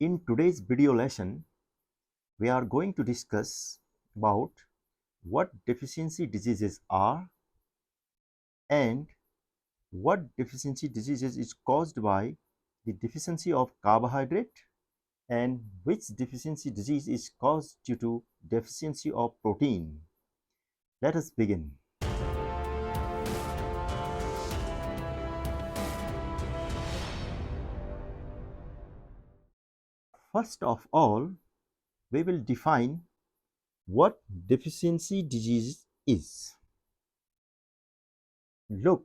In today's video lesson, we are going to discuss about what deficiency diseases are and what deficiency diseases is caused by the deficiency of carbohydrate and which deficiency disease is caused due to deficiency of protein. Let us begin. First of all, we will define what deficiency disease is. Look,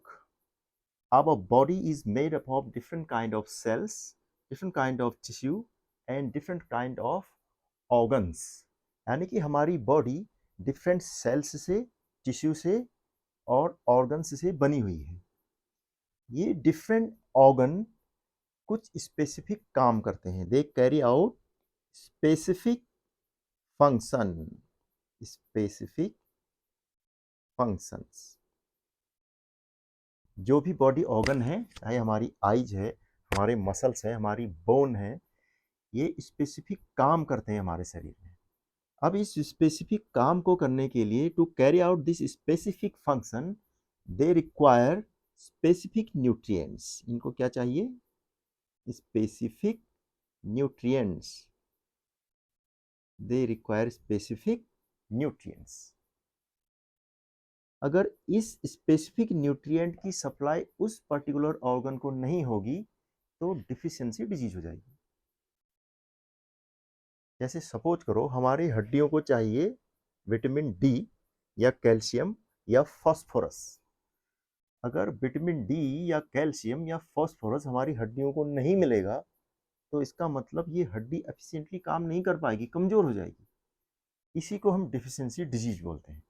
our body is made up of different kind of cells, different kind of tissue and different kind of organs. यानी कि हमारी body different cells से, tissue से और organs से बनी हुई है। ये डिफरेंट ऑर्गन कुछ स्पेसिफिक काम करते हैं। They carry out specific function, specific functions. जो भी बॉडी ऑर्गन है, चाहे हमारी आईज है, हमारे मसल्स है, हमारी बोन है, ये स्पेसिफिक काम करते हैं हमारे शरीर में। अब इस स्पेसिफिक काम को करने के लिए, to carry out this specific function, they require specific nutrients. इनको क्या चाहिए? Specific nutrients. They require specific nutrients. अगर इस स्पेसिफिक न्यूट्रिएंट की सप्लाई उस पर्टिकुलर ऑर्गन को नहीं होगी तो डिफिशियंसी डिजीज हो जाएगी। जैसे सपोज करो हमारी हड्डियों को चाहिए विटामिन डी या कैल्शियम या फास्फोरस। अगर विटामिन डी या कैल्शियम या फास्फोरस हमारी हड्डियों को नहीं मिलेगा तो इसका मतलब ये हड्डी एफिशिएंटली काम नहीं कर पाएगी, कमजोर हो जाएगी। इसी को हम डिफिशियंसी डिजीज बोलते हैं।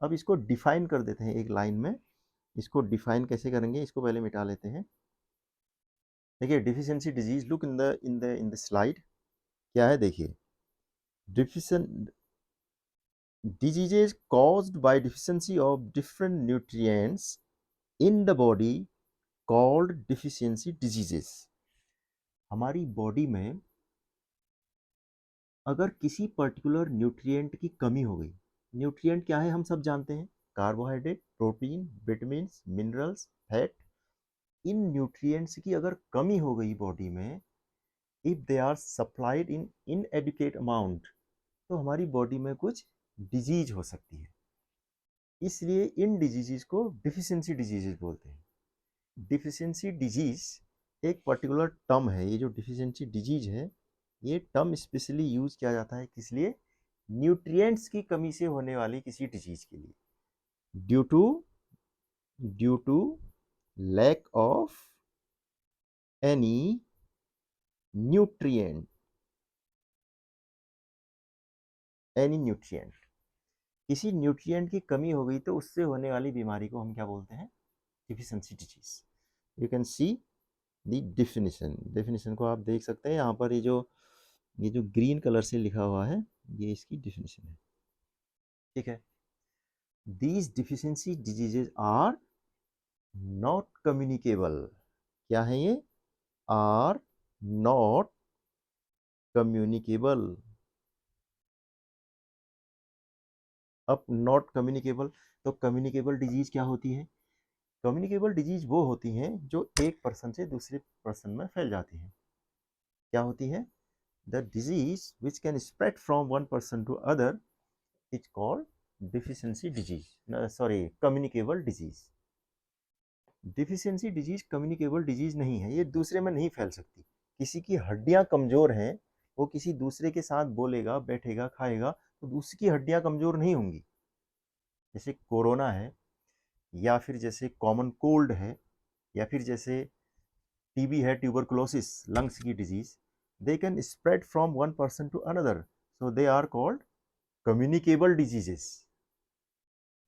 अब इसको डिफाइन कर देते हैं एक लाइन में। इसको डिफाइन कैसे करेंगे, इसको पहले मिटा लेते हैं। देखिए deficiency disease, look in the slide. क्या है देखिए, deficient diseases caused by deficiency of different nutrients in the body called deficiency diseases। हमारी बॉडी में अगर किसी पर्टिकुलर न्यूट्रिएंट की कमी हो गई, न्यूट्रिएंट क्या है हम सब जानते हैं, carbohydrate, protein, vitamins, minerals, fat. इन न्यूट्रिएंट्स की अगर कमी हो गई बॉडी में, if they are supplied in inadequate amount, तो हमारी बॉडी में कुछ डिजीज हो सकती है। इसलिए इन डिजीजेस को डिफिशियंसी डिजीजेस बोलते हैं। डिफिशियंसी डिजीज एक पर्टिकुलर टर्म है। ये जो डिफिशियंसी डिजीज है, ये टर्म स्पेशली यूज किया जाता है किस लिए? न्यूट्रिएंट्स की कमी से होने वाली किसी डिजीज के लिए। Due to lack of any nutrient, किसी न्यूट्रिएंट की कमी हो गई तो उससे होने वाली बीमारी को हम क्या बोलते हैं? Deficiency disease. You can see the definition को आप देख सकते हैं यहाँ पर। ये जो ग्रीन कलर से लिखा हुआ है, ये इसकी डेफिनेशन है। ठीक है, these deficiency diseases are not communicable. क्या है ये? Are not communicable. अब नॉट कम्युनिकेबल, तो कम्युनिकेबल डिजीज क्या होती है? कम्युनिकेबल डिजीज वो होती हैं जो एक पर्सन से दूसरे पर्सन में फैल जाती हैं। क्या होती है? The disease which can spread from one person to other is called deficiency disease, sorry communicable disease. Deficiency disease communicable disease नहीं है, ये दूसरे में नहीं फैल सकती। किसी की हड्डियां कमजोर हैं, वो किसी दूसरे के साथ बोलेगा, बैठेगा, खाएगा तो दूसरी की हड्डियां कमजोर नहीं होंगी। जैसे कोरोना है, या फिर जैसे कॉमन कोल्ड है, या फिर जैसे टीबी है, ट्यूबरकुलोसिस, लंग्स की disease, they can spread from one person to another, so they are called communicable diseases.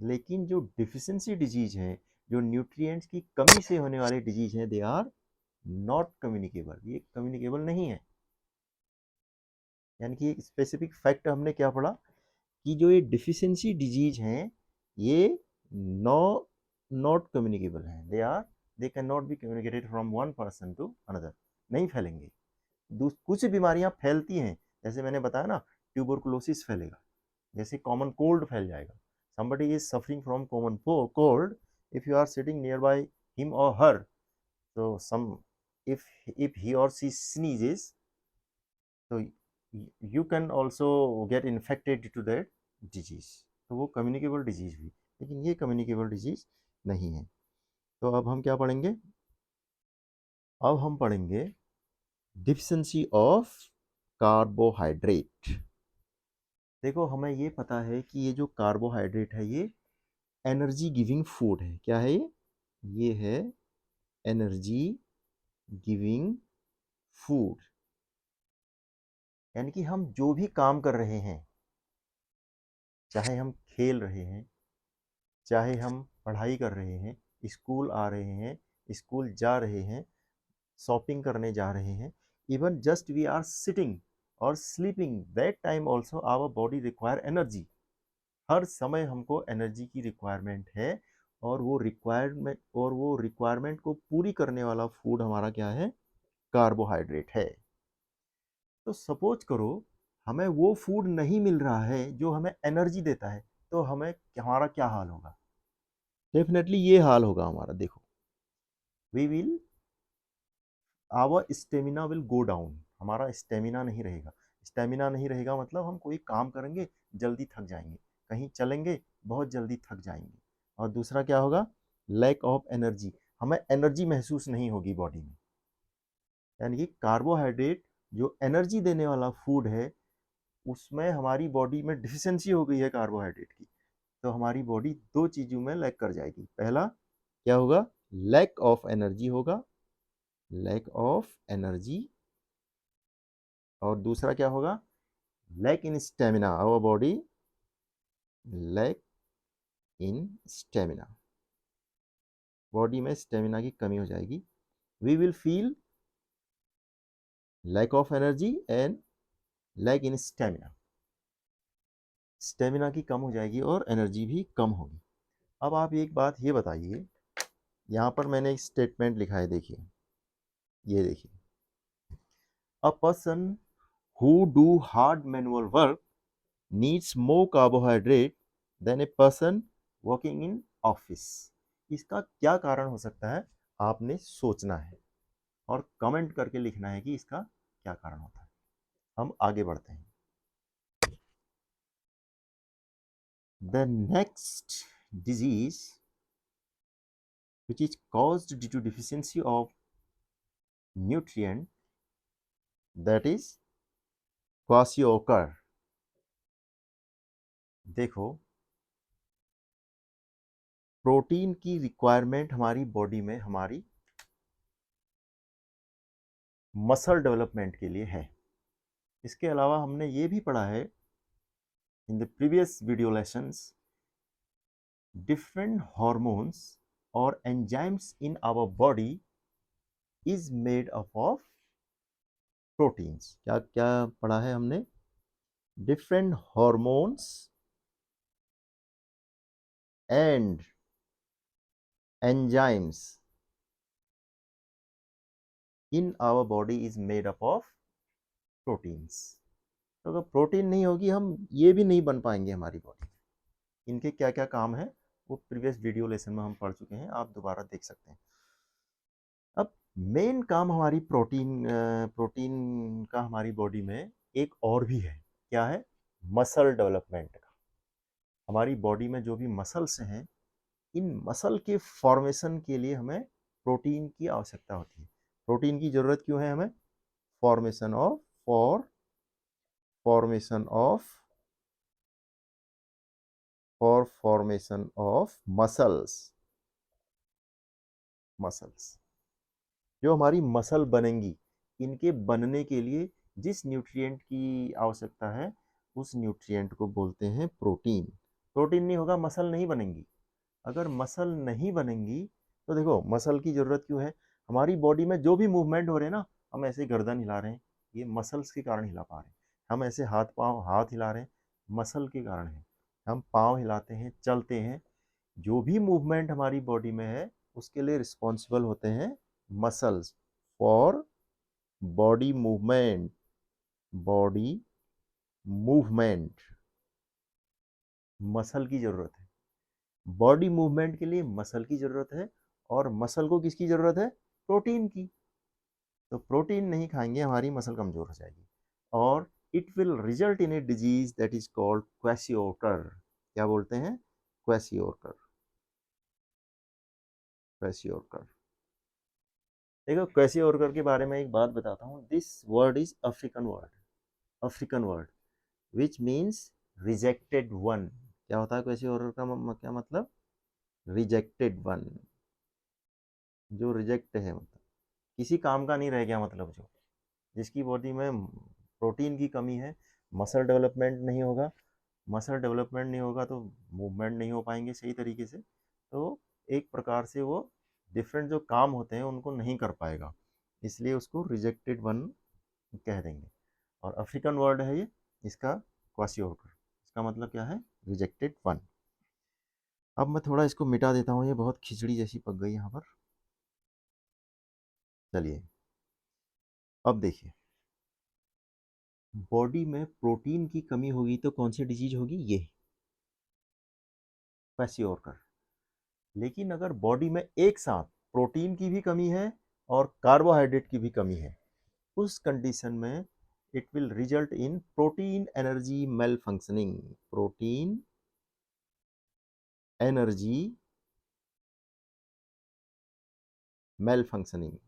लेकिन जो डिफिशियंसी डिजीज है, जो न्यूट्रिएंट्स की कमी से होने वाले डिजीज हैं, दे आर नॉट कम्युनिकेबल। ये कम्युनिकेबल नहीं है। यानी कि एक स्पेसिफिक फैक्ट हमने क्या पढ़ा कि जो ये डिफिशियंसी डिजीज हैं, ये नॉट कम्युनिकेबल हैं। They can not be communicated from one person to another, नहीं फैलेंगे। कुछ बीमारियां फैलती हैं, जैसे मैंने बताया ना, ट्यूबरकुलोसिस फैलेगा, जैसे कॉमन कोल्ड फैल जाएगा। somebody is suffering from common cold, if you are sitting nearby him or her, so some if he or she sneezes, so you can also get infected to that disease। तो वो communicable disease हुई, लेकिन ये communicable disease नहीं है। तो अब हम क्या पढ़ेंगे? अब हम पढ़ेंगे डिफिशिएंसी ऑफ कार्बोहाइड्रेट। देखो, हमें ये पता है कि ये जो कार्बोहाइड्रेट है ये एनर्जी गिविंग फूड है। क्या है ये है एनर्जी गिविंग फूड। यानी कि हम जो भी काम कर रहे हैं, चाहे हम खेल रहे हैं, चाहे हम पढ़ाई कर रहे हैं, स्कूल आ रहे हैं, स्कूल जा रहे हैं, शॉपिंग करने जा रहे हैं, even just we are sitting और sleeping, that time also our body require energy. हर समय हमको एनर्जी की रिक्वायरमेंट है, और वो रिक्वायरमेंट को पूरी करने वाला फूड हमारा क्या है? कार्बोहाइड्रेट है। तो सपोज करो हमें वो फूड नहीं मिल रहा है जो हमें एनर्जी देता है, तो हमारा क्या हाल होगा? डेफिनेटली ये हाल होगा हमारा। देखो, our stamina will go down. हमारा स्टेमिना नहीं रहेगा। स्टेमिना नहीं रहेगा मतलब हम कोई काम करेंगे जल्दी थक जाएंगे, कहीं चलेंगे बहुत जल्दी थक जाएंगे। और दूसरा क्या होगा? Lack of energy. हमें एनर्जी महसूस नहीं होगी बॉडी में। यानी कि कार्बोहाइड्रेट जो एनर्जी देने वाला फूड है, उसमें हमारी बॉडी में डिफिशियंसी हो गई है कार्बोहाइड्रेट की, तो हमारी बॉडी दो चीज़ों में लैक कर जाएगी। पहला क्या होगा? लैक ऑफ एनर्जी होगा, लैक ऑफ एनर्जी। और दूसरा क्या होगा? Lack in stamina. Our body lack in stamina. Body में स्टेमिना की कमी हो जाएगी। We will feel lack of energy and lack in stamina. Stamina की कम हो जाएगी और एनर्जी भी कम होगी। अब आप एक बात ये बताइए, यहाँ पर मैंने एक स्टेटमेंट लिखा है, देखिए, ये देखिए, a person who do hard manual work needs more carbohydrate than a person working in office. इसका क्या कारण हो सकता है? आपने सोचना है और कमेंट करके लिखना है कि इसका क्या कारण होता है। हम आगे बढ़ते हैं। The next disease which is caused due to deficiency of nutrient, that is kwashiorkor। देखो, प्रोटीन की रिक्वायरमेंट हमारी बॉडी में हमारी मसल डेवलपमेंट के लिए है। इसके अलावा हमने ये भी पढ़ा है in the previous video lessons, different hormones और enzymes in our body is made up of proteins. क्या क्या पढ़ा है हमने? Different hormones and enzymes in our body is made up of proteins. तो अगर प्रोटीन नहीं होगी, हम ये भी नहीं बन पाएंगे हमारी बॉडी में। इनके क्या क्या काम है वो प्रीवियस वीडियो लेसन में हम पढ़ चुके हैं, आप दोबारा देख सकते हैं। अब मेन काम हमारी प्रोटीन का हमारी बॉडी में एक और भी है। क्या है? मसल डेवलपमेंट का। हमारी बॉडी में जो भी मसल्स हैं, इन मसल के फॉर्मेशन के लिए हमें प्रोटीन की आवश्यकता होती है। प्रोटीन की जरूरत क्यों है हमें? Formation of muscles. जो हमारी मसल बनेंगी, इनके बनने के लिए जिस न्यूट्रिएंट की आवश्यकता है, उस न्यूट्रिएंट को बोलते हैं प्रोटीन। प्रोटीन नहीं होगा, मसल नहीं बनेंगी। अगर मसल नहीं बनेंगी तो देखो, मसल की ज़रूरत क्यों है? हमारी बॉडी में जो भी मूवमेंट हो रहे हैं ना, हम ऐसे गर्दन हिला रहे हैं, ये मसल्स के कारण हिला पा रहे हैं। हम ऐसे हाथ हिला रहे हैं, मसल के कारण है। हम पाँव हिलाते हैं, चलते हैं, जो भी मूवमेंट हमारी बॉडी में है, उसके लिए रिस्पॉन्सिबल होते हैं muscles for body movement, body movement, muscle की जरूरत है। बॉडी मूवमेंट के लिए मसल की जरूरत है, और मसल को किसकी जरूरत है? प्रोटीन की। तो प्रोटीन नहीं खाएंगे हमारी मसल कमजोर हो जाएगी, और it will result in a disease that is called kwashiorkor. क्या बोलते हैं? क्वेसियोकर, क्वेसियोकर। देखो, क्वेसियोकर के बारे में एक बात बताता हूँ। This word is African word, African word which means rejected one. क्या होता है क्वेसियोकर का क्या मतलब? रिजेक्टेड वन, जो रिजेक्ट है, मतलब किसी काम का नहीं रह गया, मतलब जो जिसकी बॉडी में प्रोटीन की कमी है, मसल डेवलपमेंट नहीं होगा। मसल डेवलपमेंट नहीं होगा तो मूवमेंट नहीं हो पाएंगे सही तरीके से, तो एक प्रकार से वो डिफरेंट जो काम होते हैं उनको नहीं कर पाएगा, इसलिए उसको रिजेक्टेड वन कह देंगे। और अफ्रीकन वर्ड है ये, इसका क्वासियोकर, इसका मतलब क्या है? Rejected one. अब मैं थोड़ा इसको मिटा देता हूँ, ये बहुत खिचड़ी जैसी पक गई यहाँ पर। चलिए, अब देखिए, बॉडी में प्रोटीन की कमी होगी तो कौन सी डिजीज होगी? ये क्वेसियोकर। लेकिन अगर बॉडी में एक साथ प्रोटीन की भी कमी है और कार्बोहाइड्रेट की भी कमी है, उस कंडीशन में it will result in protein energy malfunctioning. Protein energy malfunctioning,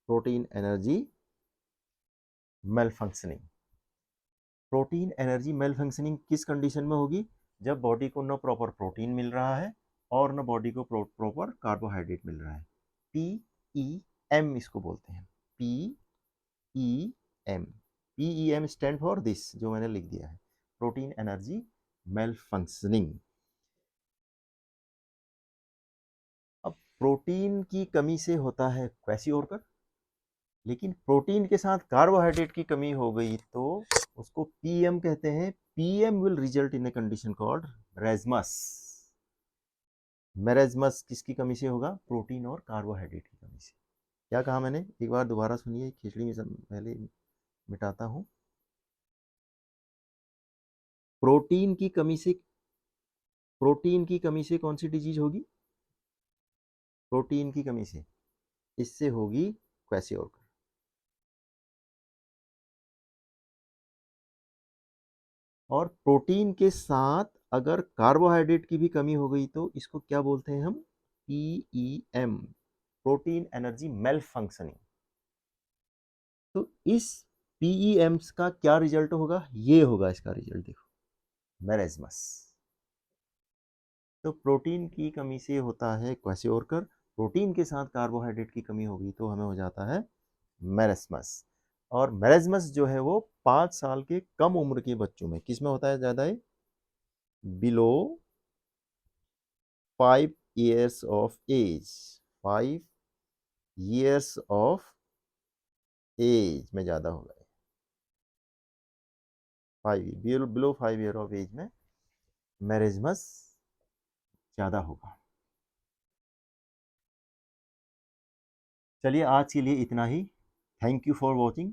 protein energy malfunctioning. Protein energy malfunctioning किस कंडीशन में होगी? जब बॉडी को न प्रॉपर प्रोटीन मिल रहा है और न बॉडी को प्रॉपर कार्बोहाइड्रेट मिल रहा है। PEM इसको बोलते हैं, PEM। PEM stand for this, जो मैंने लिख दिया है, प्रोटीन एनर्जी मेल फंक्शनिंग। अब प्रोटीन की कमी से होता है क्वेसियोकर, लेकिन प्रोटीन के साथ कार्बोहाइड्रेट की कमी हो गई तो उसको पीएम कहते हैं। PM will result in a condition called marasmus. Marasmus किसकी कमी से होगा? प्रोटीन और कार्बोहाइड्रेट की कमी से। क्या कहा मैंने? एक बार दोबारा सुनिए, खिचड़ी में पहले मिटाता हूँ। प्रोटीन की कमी से, प्रोटीन की कमी से कौन सी डिजीज होगी? प्रोटीन की कमी से, इससे होगी क्वेसियोकर। और प्रोटीन के साथ अगर कार्बोहाइड्रेट की भी कमी हो गई तो इसको क्या बोलते हैं हम? PEM, protein energy malfunctioning. तो इस PEMs का क्या रिजल्ट होगा? ये होगा इसका रिजल्ट, देखो, मेरेस्मस। तो प्रोटीन की कमी से होता है क्वेसियोकर, प्रोटीन के साथ कार्बोहाइड्रेट की कमी होगी तो हमें हो जाता है मेरेस्मस। और मेरेस्मस जो है वो 5 साल के कम उम्र के बच्चों में किस में होता है ज़्यादा है? Below 5 years of age, 5 years of age में ज़्यादा होगा। बिलो 5 ईयर ऑफ एज में मेरेस्मस ज़्यादा होगा। चलिए, आज के लिए इतना ही। Thank you for watching.